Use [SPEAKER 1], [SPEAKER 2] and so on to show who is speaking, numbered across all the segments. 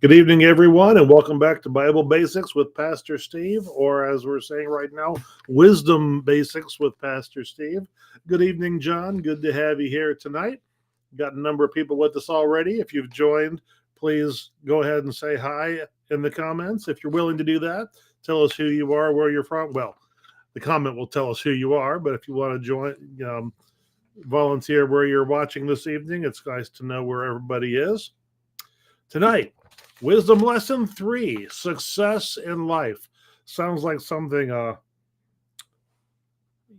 [SPEAKER 1] Good evening, everyone, and welcome back to Bible Basics with Pastor Steve, or as we're saying right now, Wisdom Basics with Pastor Steve. Good evening, John. Good to have you here tonight. Got a number of people with us already. If you've joined, please go ahead and say hi in the comments. If you're willing to do that, tell us who you are, where you're from. Well, the comment will tell us who you are, but if you want to join, volunteer where you're watching this evening, it's nice to know where everybody is. Tonight, Wisdom Lesson 3, Success in Life. Sounds like something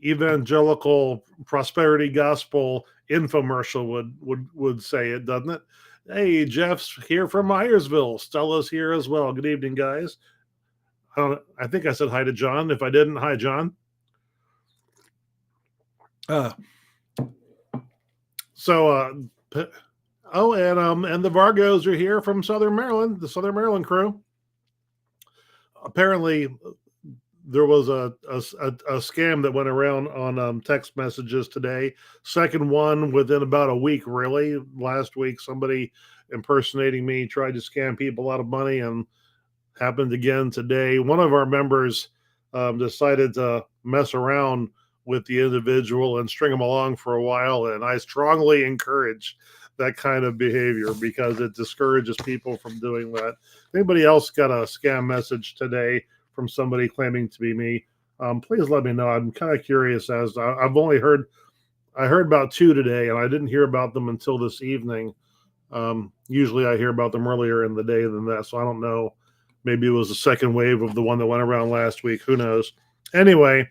[SPEAKER 1] evangelical prosperity gospel infomercial would say it, doesn't it? Hey, Jeff's here from Myersville. Stella's here as well. Good evening, guys. I think I said hi to John. If I didn't, hi, John. And the Vargos are here from Southern Maryland, the Southern Maryland crew. Apparently, there was a scam that went around on text messages today. Second one within about a week, really. Last week, somebody impersonating me tried to scam people out of money, and happened again today. One of our members decided to mess around with the individual and string them along for a while, and I strongly encourage that kind of behavior because it discourages people from doing that. If anybody else got a scam message today from somebody claiming to be me, please let me know. I'm kind of curious. As I've only heard about two today, and I didn't hear about them until this evening. Usually I hear about them earlier in the day than that, so I don't know. Maybe it was the second wave of the one that went around last week. Who knows? Anyway,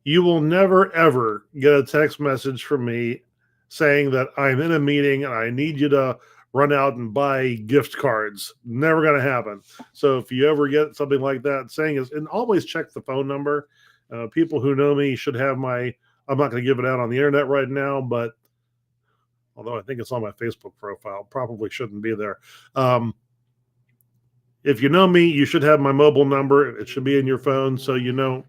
[SPEAKER 1] you will never, ever get a text message from me saying that I'm in a meeting and I need you to run out and buy gift cards. Never going to happen. So if you ever get something like that, saying is, and always check the phone number. People who know me should have I'm not going to give it out on the internet right now, but although I think it's on my Facebook profile, probably shouldn't be there. If you know me, you should have my mobile number. It should be in your phone so you know.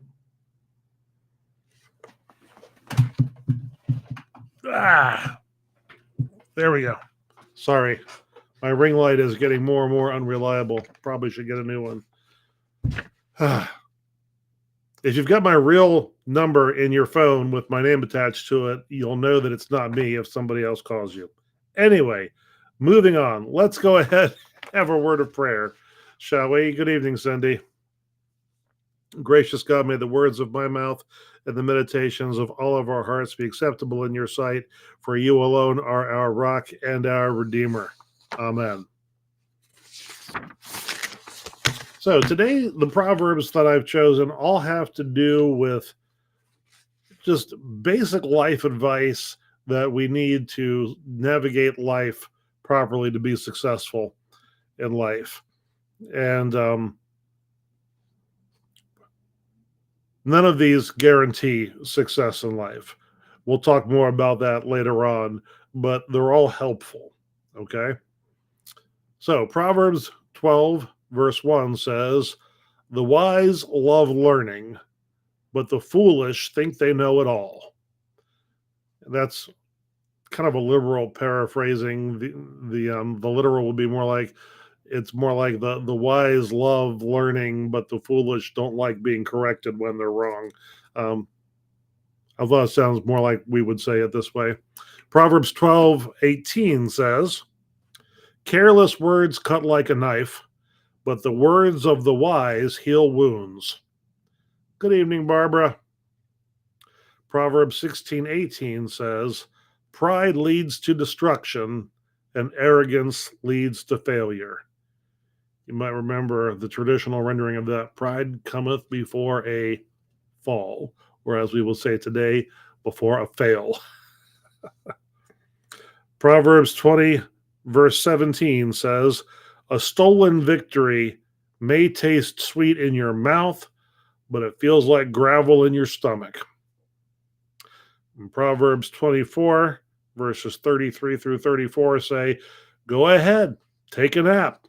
[SPEAKER 1] There we go. Sorry. My ring light is getting more and more unreliable. Probably should get a new one. If you've got my real number in your phone with my name attached to it, you'll know that it's not me if somebody else calls you. Anyway, moving on. Let's go ahead and have a word of prayer, shall we? Good evening, Cindy. Gracious God, may the words of my mouth and the meditations of all of our hearts be acceptable in your sight, for you alone are our rock and our Redeemer. Amen. So today, the Proverbs that I've chosen all have to do with just basic life advice that we need to navigate life properly to be successful in life. And none of these guarantee success in life. We'll talk more about that later on, but they're all helpful, okay? So Proverbs 12, verse 1 says, "The wise love learning, but the foolish think they know it all." That's kind of a liberal paraphrasing. The literal would be more like, it's more like the wise love learning, but the foolish don't like being corrected when they're wrong. Although it sounds more like we would say it this way. Proverbs 12:18 says, "Careless words cut like a knife, but the words of the wise heal wounds." Good evening, Barbara. Proverbs 16:18 says, "Pride leads to destruction, and arrogance leads to failure." You might remember the traditional rendering of that: "Pride cometh before a fall," or as we will say today, before a fail. Proverbs 20, verse 17 says, "A stolen victory may taste sweet in your mouth, but it feels like gravel in your stomach." And Proverbs 24, verses 33 through 34 say, "Go ahead, take a nap,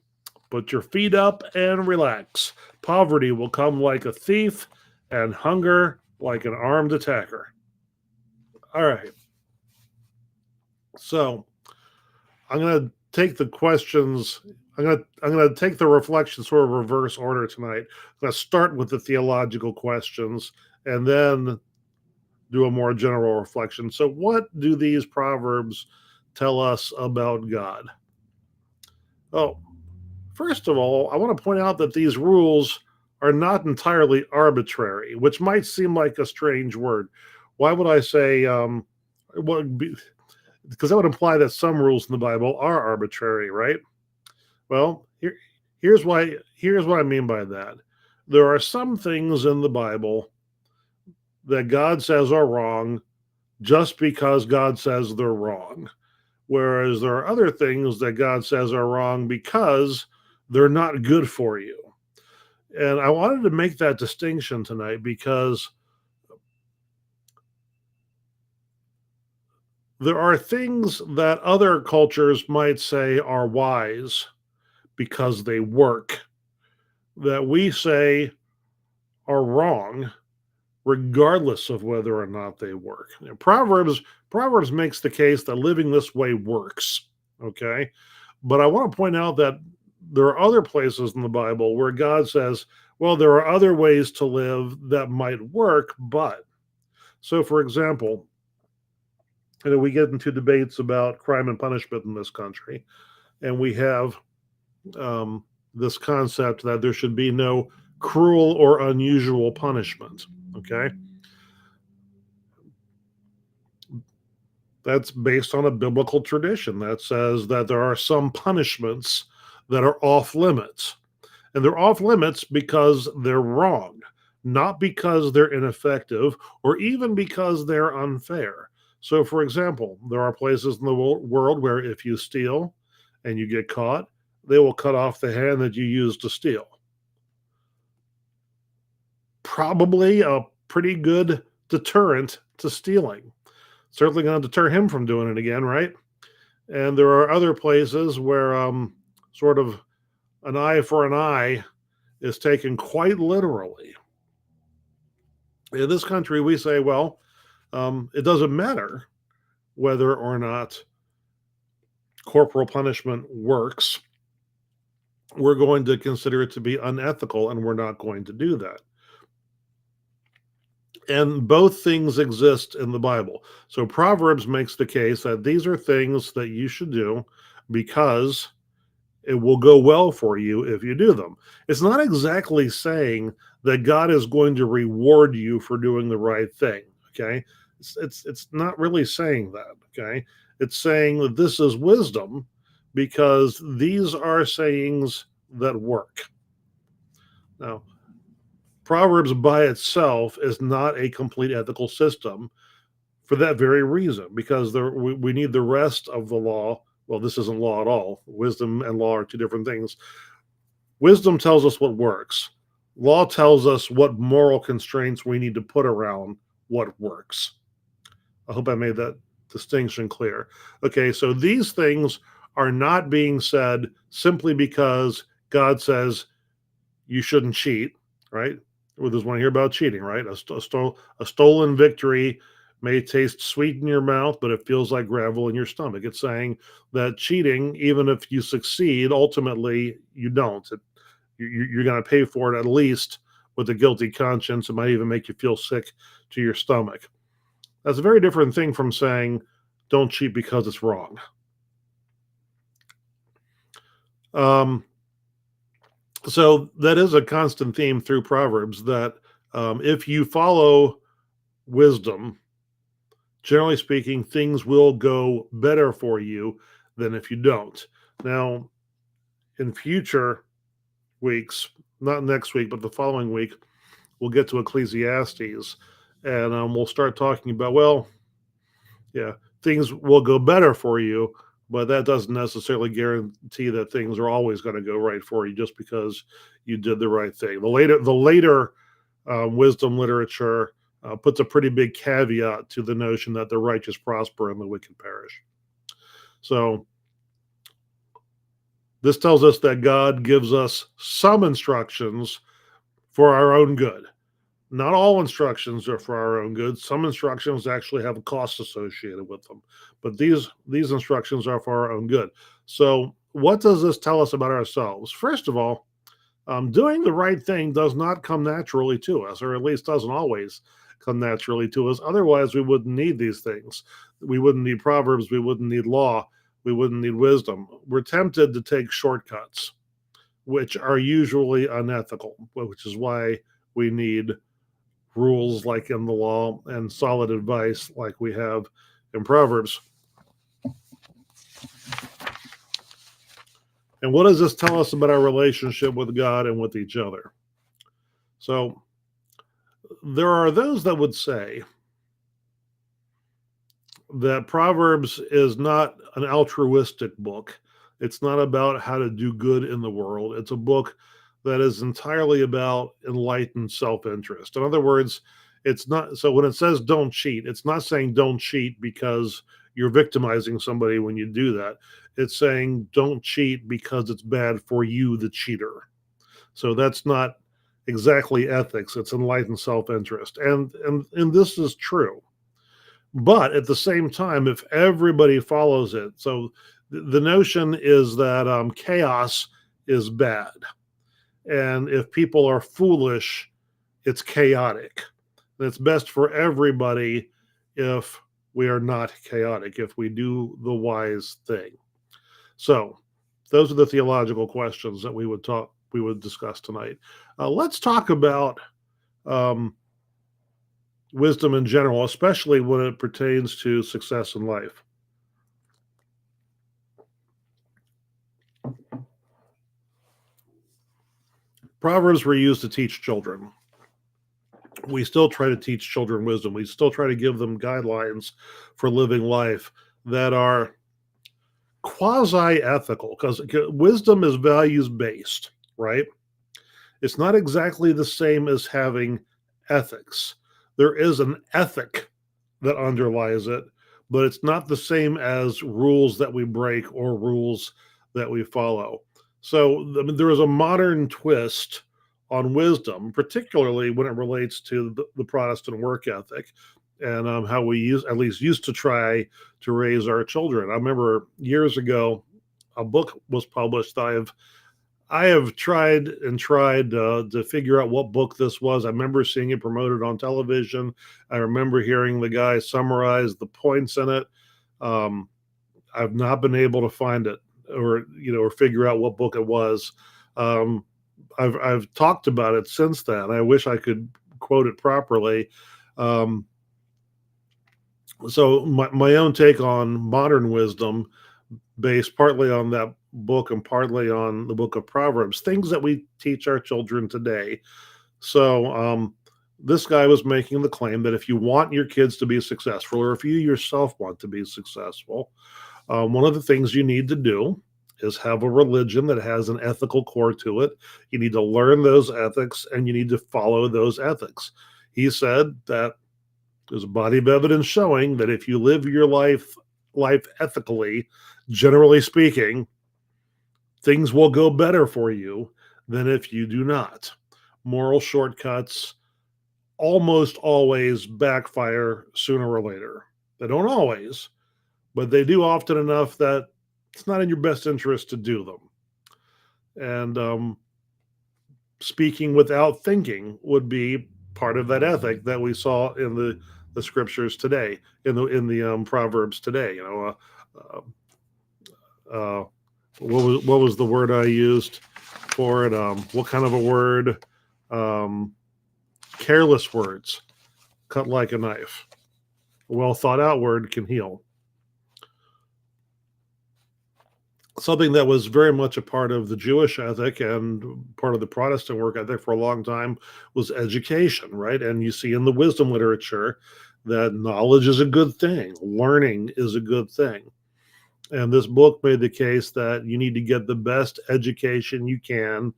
[SPEAKER 1] put your feet up and relax. Poverty will come like a thief, and hunger like an armed attacker." All right. So I'm going to take the questions. I'm gonna take the reflection sort of reverse order tonight. I'm gonna start with the theological questions and then do a more general reflection. So, what do these proverbs tell us about God? Oh, first of all, I want to point out that these rules are not entirely arbitrary, which might seem like a strange word. Why would I say? Well, because that would imply that some rules in the Bible are arbitrary, right? Well, here's why. Here's what I mean by that. There are some things in the Bible that God says are wrong just because God says they're wrong. Whereas there are other things that God says are wrong because they're not good for you. And I wanted to make that distinction tonight because there are things that other cultures might say are wise because they work, that we say are wrong regardless of whether or not they work. Proverbs makes the case that living this way works. Okay, but I want to point out that there are other places in the Bible where God says, "Well, there are other ways to live that might work." But so, for example, we get into debates about crime and punishment in this country, and we have this concept that there should be no cruel or unusual punishment. Okay, that's based on a biblical tradition that says that there are some punishments that are off limits. And they're off limits because they're wrong, not because they're ineffective or even because they're unfair. So, for example, there are places in the world where if you steal and you get caught, they will cut off the hand that you used to steal. Probably a pretty good deterrent to stealing. Certainly going to deter him from doing it again, right? And there are other places where sort of an eye for an eye is taken quite literally. In this country, we say, well, it doesn't matter whether or not corporal punishment works. We're going to consider it to be unethical, and we're not going to do that. And both things exist in the Bible. So Proverbs makes the case that these are things that you should do because it will go well for you if you do them. It's not exactly saying that God is going to reward you for doing the right thing. Okay. It's not really saying that. Okay. It's saying that this is wisdom because these are sayings that work. Now, Proverbs by itself is not a complete ethical system for that very reason, because we need the rest of the law. Well, this isn't law at all. Wisdom and law are two different things. Wisdom tells us what works. Law tells us what moral constraints we need to put around what works. I hope I made that distinction clear. Okay, so these things are not being said simply because God says you shouldn't cheat, right? We just want to hear about cheating, right? A stolen victory may taste sweet in your mouth, but it feels like gravel in your stomach. It's saying that cheating, even if you succeed, ultimately you don't. You're going to pay for it at least with a guilty conscience. It might even make you feel sick to your stomach. That's a very different thing from saying don't cheat because it's wrong. So that is a constant theme through Proverbs that if you follow wisdom, generally speaking, things will go better for you than if you don't. Now, in future weeks, not next week, but the following week, we'll get to Ecclesiastes and we'll start talking about, well, yeah, things will go better for you, but that doesn't necessarily guarantee that things are always going to go right for you just because you did the right thing. The later wisdom literature puts a pretty big caveat to the notion that the righteous prosper and the wicked perish. So this tells us that God gives us some instructions for our own good. Not all instructions are for our own good. Some instructions actually have costs associated with them, but these instructions are for our own good. So, what does this tell us about ourselves? First of all, doing the right thing does not come naturally to us, or at least doesn't always come naturally to us. Otherwise, we wouldn't need these things. We wouldn't need Proverbs. We wouldn't need law. We wouldn't need wisdom. We're tempted to take shortcuts, which are usually unethical, which is why we need rules like in the law and solid advice like we have in Proverbs. And what does this tell us about our relationship with God and with each other? So, there are those that would say that Proverbs is not an altruistic book. It's not about how to do good in the world. It's a book that is entirely about enlightened self interest. In other words, it's not so when it says don't cheat, it's not saying don't cheat because you're victimizing somebody when you do that. It's saying don't cheat because it's bad for you, the cheater. So that's not exactly ethics, it's enlightened self interest. And this is true. But at the same time, if everybody follows it, so the notion is that chaos is bad. And if people are foolish, it's chaotic. It's best for everybody if we are not chaotic, if we do the wise thing. So those are the theological questions that we would discuss tonight. Let's talk about um, wisdom in general, especially when it pertains to success in life. Proverbs were used to teach children. We still try to teach children wisdom. We still try to give them guidelines for living life that are quasi ethical because wisdom is values based, right? It's not exactly the same as having ethics. There is an ethic that underlies it, but it's not the same as rules that we break or rules that we follow. So there is a modern twist on wisdom, particularly when it relates to the Protestant work ethic and how we used to try to raise our children. I remember years ago, a book was published that I have tried and tried to figure out what book this was. I remember seeing it promoted on television. I remember hearing the guy summarize the points in it. I've not been able to find it or figure out what book it was. I've talked about it since then. I wish I could quote it properly. So my own take on modern wisdom, based partly on that book and partly on the book of Proverbs, things that we teach our children today. So this guy was making the claim that if you want your kids to be successful, or if you yourself want to be successful, one of the things you need to do is have a religion that has an ethical core to it. You need to learn those ethics and you need to follow those ethics. He said that there's a body of evidence showing that if you live your life ethically, generally speaking, things will go better for you than if you do not. Moral shortcuts almost always backfire sooner or later. They don't always, but they do often enough that it's not in your best interest to do them. And speaking without thinking would be part of that ethic that we saw in the scriptures today, in the Proverbs today. What was the word I used for it? What kind of a word? Careless words cut like a knife. A well thought out word can heal. Something that was very much a part of the Jewish ethic and part of the Protestant work ethic for a long time was education, right? And you see in the wisdom literature that knowledge is a good thing, learning is a good thing. And this book made the case that you need to get the best education you can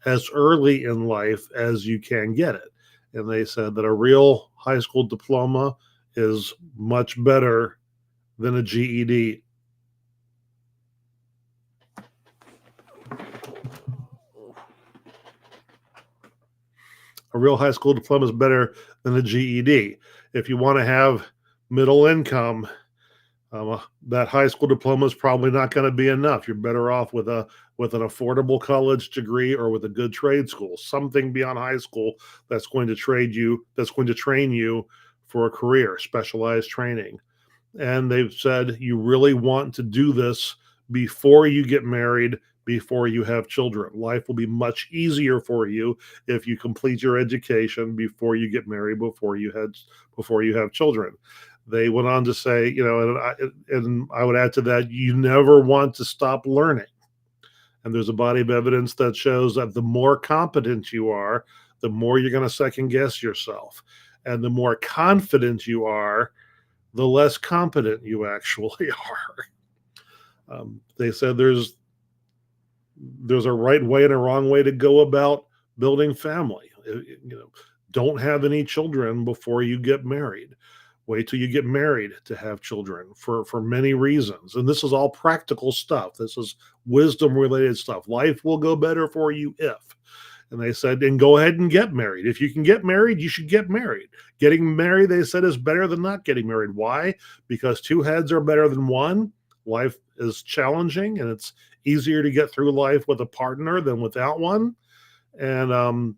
[SPEAKER 1] as early in life as you can get it. And they said that a real high school diploma is much better than a GED. A real high school diploma is better than a GED. If you want to have middle income, That high school diploma is probably not going to be enough. You're better off with an affordable college degree or with a good trade school, something beyond high school that's going to train you for a career, specialized training. And they've said you really want to do this before you get married, before you have children. Life will be much easier for you if you complete your education before you get married, before you have children. They went on to say, and I would add to that, you never want to stop learning. And there's a body of evidence that shows that the more competent you are, the more you're going to second guess yourself. And the more confident you are, the less competent you actually are. They said there's a right way and a wrong way to go about building family. Don't have any children before you get married. Wait till you get married to have children for many reasons. And this is all practical stuff. This is wisdom related stuff. Life will go better for you if. And they said, and go ahead and get married. If you can get married, you should get married. Getting married, they said, is better than not getting married. Why? Because two heads are better than one. Life is challenging, and it's easier to get through life with a partner than without one. And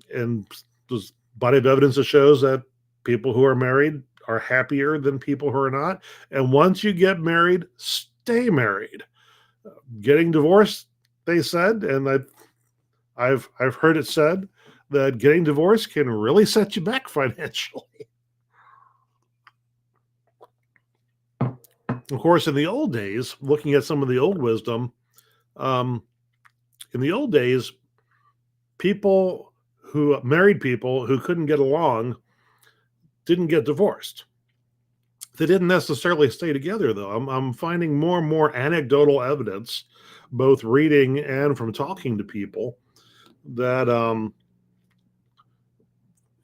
[SPEAKER 1] there's body of evidence that shows that people who are married are happier than people who are not. And once you get married, stay married. Getting divorced, they said, and I've heard it said that getting divorced can really set you back financially. Of course, in the old days, looking at some of the old wisdom, in the old days, married people who couldn't get along didn't get divorced. They didn't necessarily stay together, though. I'm finding more and more anecdotal evidence, both reading and from talking to people, that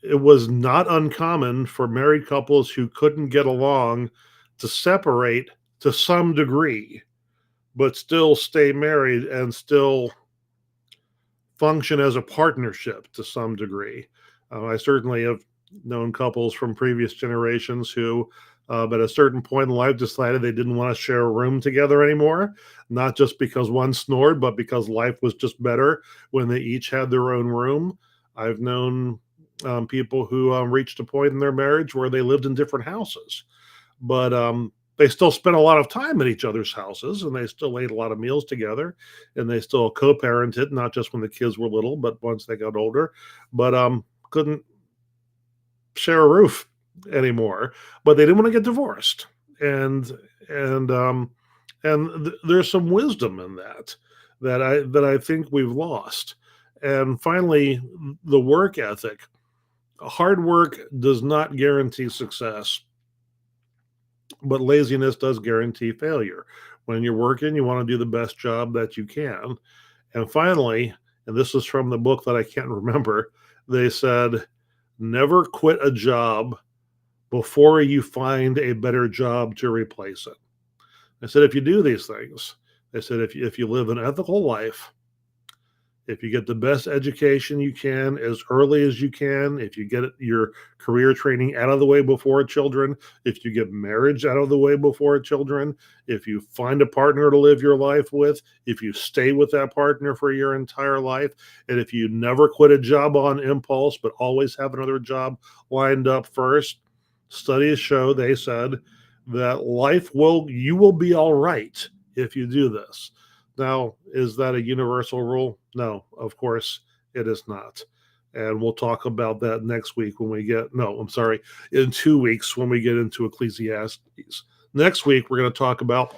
[SPEAKER 1] it was not uncommon for married couples who couldn't get along to separate to some degree, but still stay married and still function as a partnership to some degree. I certainly have known couples from previous generations who, at a certain point in life, decided they didn't want to share a room together anymore, not just because one snored, but because life was just better when they each had their own room. I've known people who reached a point in their marriage where they lived in different houses, but they still spent a lot of time at each other's houses, and they still ate a lot of meals together, and they still co-parented, not just when the kids were little, but once they got older, but couldn't share a roof anymore, but they didn't want to get divorced. And there's some wisdom in that I think we've lost. And finally, the work ethic. Hard work does not guarantee success, but laziness does guarantee failure. When you're working, you want to do the best job that you can. And finally, and this is from the book that I can't remember, they said, never quit a job before you find a better job to replace it. I said, if you do these things, they said, if you live an ethical life, if you get the best education you can as early as you can, if you get your career training out of the way before children, if you get marriage out of the way before children, if you find a partner to live your life with, if you stay with that partner for your entire life, and if you never quit a job on impulse, but always have another job lined up first, studies show, they said, that you will be all right if you do this. Now, is that a universal rule? No, of course it is not. And we'll talk about that next week in 2 weeks when we get into Ecclesiastes. Next week, we're going to talk about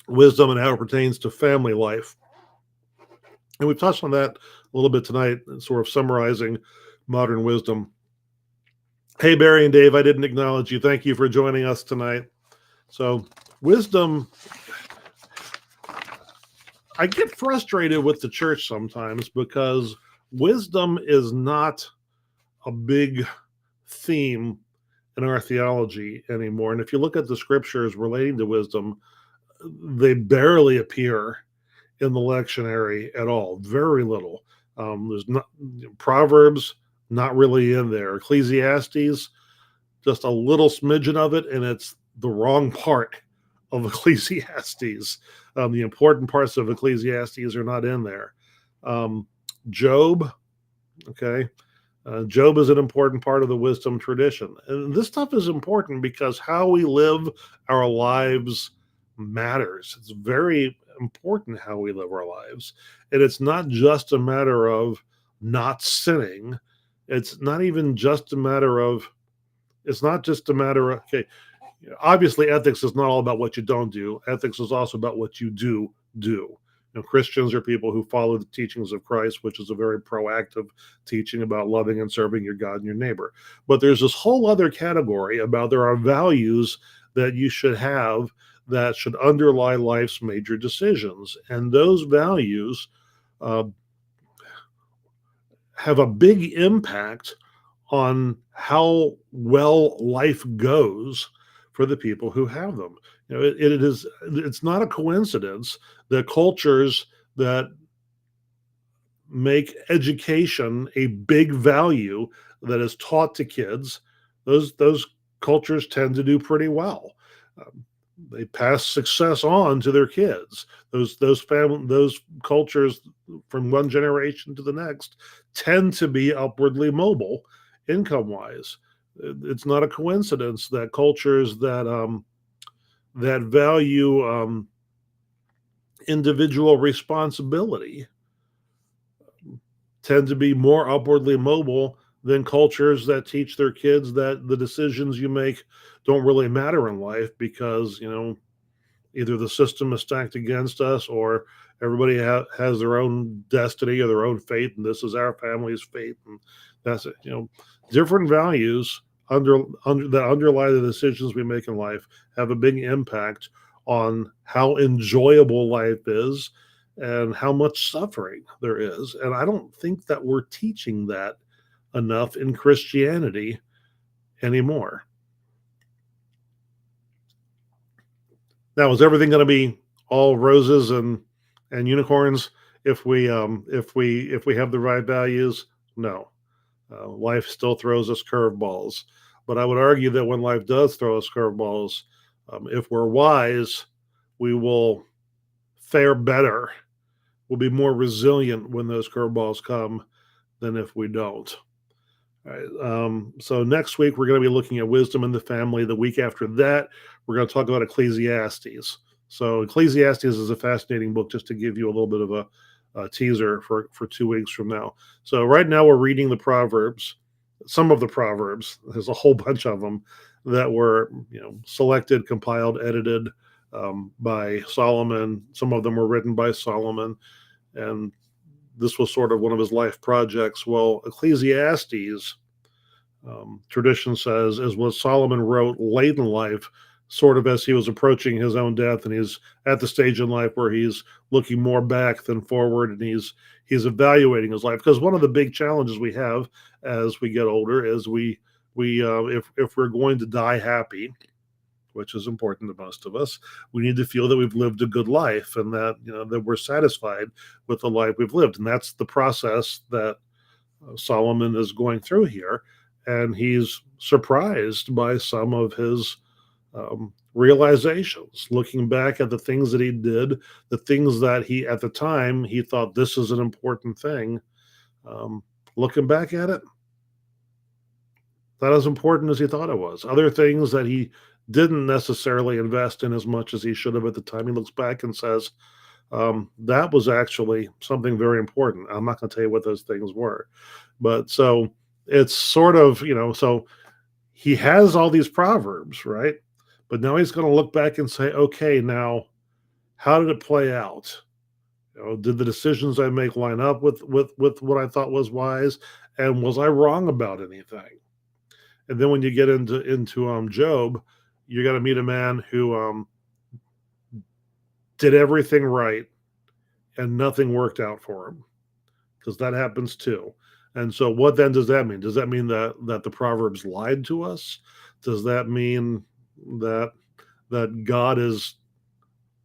[SPEAKER 1] wisdom and how it pertains to family life. And we've touched on that a little bit tonight, sort of summarizing modern wisdom. Hey, Barry and Dave, I didn't acknowledge you. Thank you for joining us tonight. So, wisdom, I get frustrated with the church sometimes because wisdom is not a big theme in our theology anymore. And if you look at the scriptures relating to wisdom, they barely appear in the lectionary at all. Very little. There's not Proverbs, not really in there. Ecclesiastes, just a little smidgen of it, and it's the wrong part of Ecclesiastes. The important parts of Ecclesiastes are not in there. Um, Job, okay. Job is an important part of the wisdom tradition. And this stuff is important because how we live our lives matters. It's very important how we live our lives. And it's not just a matter of not sinning. It's not even just a matter of, it's not just a matter of, okay, obviously ethics is not all about what you don't do. Ethics is also about what you do. Christians are people who follow the teachings of Christ, which is a very proactive teaching about loving and serving your God and your neighbor. But there's this whole other category about there are values that you should have that should underlie life's major decisions. And those values uh, have a big impact on how well life goes for the people who have them. It's not a coincidence that cultures that make education a big value that is taught to kids, those cultures tend to do pretty well. Um, they pass success on to their kids. Those cultures from one generation to the next tend to be upwardly mobile income wise. It's not a coincidence that cultures that value individual responsibility tend to be more upwardly mobile than cultures that teach their kids that the decisions you make don't really matter in life because either the system is stacked against us or everybody has their own destiny or their own fate, and this is our family's fate, and that's it. Different values that underlie the decisions we make in life have a big impact on how enjoyable life is and how much suffering there is. And I don't think that we're teaching that enough in Christianity anymore. Now, is everything going to be all roses and unicorns if we have the right values? No. Life still throws us curveballs. But I would argue that when life does throw us curveballs, if we're wise, we will fare better. We'll be more resilient when those curveballs come than if we don't. All right. So next week we're going to be looking at wisdom in the family. The week after that, we're going to talk about Ecclesiastes. So Ecclesiastes is a fascinating book. Just to give you a little bit of a teaser for 2 weeks from now. So right now we're reading the Proverbs. Some of the Proverbs. There's a whole bunch of them that were selected, compiled, edited by Solomon. Some of them were written by Solomon, and this was sort of one of his life projects. Well, Ecclesiastes, tradition says, is what Solomon wrote late in life, sort of as he was approaching his own death, and he's at the stage in life where he's looking more back than forward, and he's evaluating his life. Because one of the big challenges we have as we get older is if we're going to die happy, which is important to most of us, we need to feel that we've lived a good life and that that we're satisfied with the life we've lived. And that's the process that Solomon is going through here. And he's surprised by some of his realizations, looking back at the things that he did, the things that he, at the time, he thought this is an important thing. Looking back at it, not as important as he thought it was. Other things that he didn't necessarily invest in as much as he should have at the time, he looks back and says, that was actually something very important. I'm not going to tell you what those things were. But so it's sort of, so he has all these Proverbs, right? But now he's going to look back and say, okay, now how did it play out? Did the decisions I make line up with what I thought was wise? And was I wrong about anything? And then when you get into Job, you're going to meet a man who did everything right and nothing worked out for him, because that happens too. And so what then does that mean? Does that mean that the Proverbs lied to us? Does that mean that God is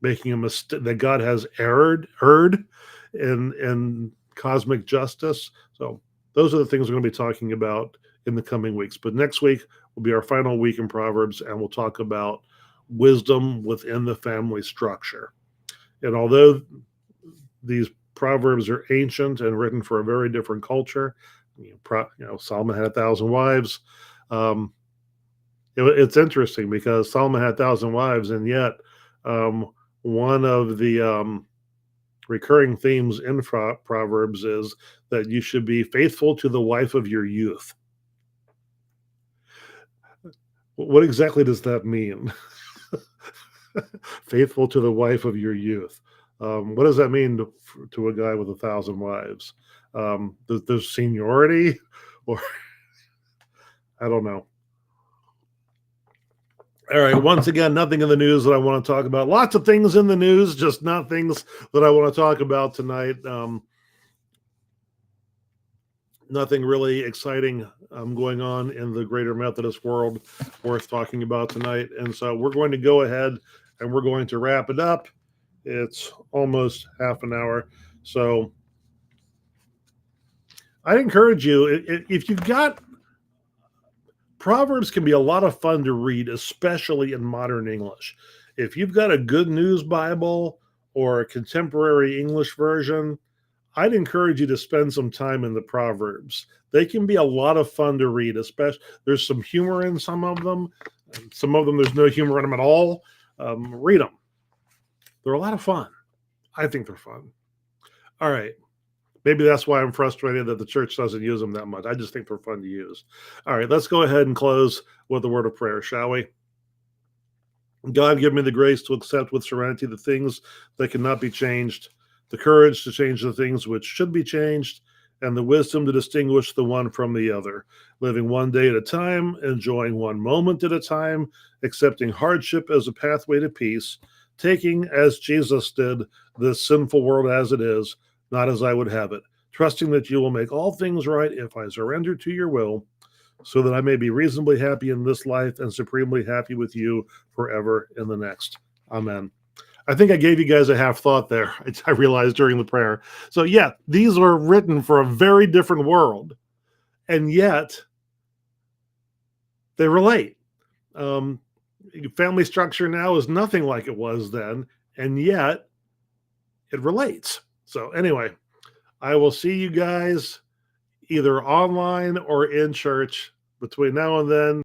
[SPEAKER 1] making a mistake, that God has erred in cosmic justice? So those are the things we're going to be talking about in the coming weeks. But next week will be our final week in Proverbs, and we'll talk about wisdom within the family structure. And although these proverbs are ancient and written for a very different culture, Solomon had 1,000 wives. It's interesting because Solomon had 1,000 wives, and yet one of the recurring themes in Proverbs is that you should be faithful to the wife of your youth. What exactly does that mean? Faithful to the wife of your youth. What does that mean to a guy with 1,000 wives? There's seniority, or I don't know. All right. Once again, nothing in the news that I want to talk about. Lots of things in the news, just not things that I want to talk about tonight. Nothing really exciting going on in the greater Methodist world worth talking about tonight. And so we're going to go ahead and we're going to wrap it up. It's almost half an hour. So I'd encourage you, if you've got Proverbs can be a lot of fun to read, especially in modern English. If you've got a Good News Bible or a contemporary English version, I'd encourage you to spend some time in the Proverbs. They can be a lot of fun to read, especially there's some humor in some of them. Some of them, there's no humor in them at all. Read them. They're a lot of fun. I think they're fun. All right. Maybe that's why I'm frustrated that the church doesn't use them that much. I just think they're fun to use. All right, let's go ahead and close with a word of prayer, shall we? God, give me the grace to accept with serenity the things that cannot be changed, the courage to change the things which should be changed, and the wisdom to distinguish the one from the other, living one day at a time, enjoying one moment at a time, accepting hardship as a pathway to peace, taking, as Jesus did, this sinful world as it is, not as I would have it, trusting that you will make all things right if I surrender to your will, so that I may be reasonably happy in this life and supremely happy with you forever in the next. Amen. I think I gave you guys a half thought there. I realized during the prayer. So yeah, these were written for a very different world, and yet they relate. Family structure now is nothing like it was then, and yet it relates. So anyway, I will see you guys either online or in church between now and then.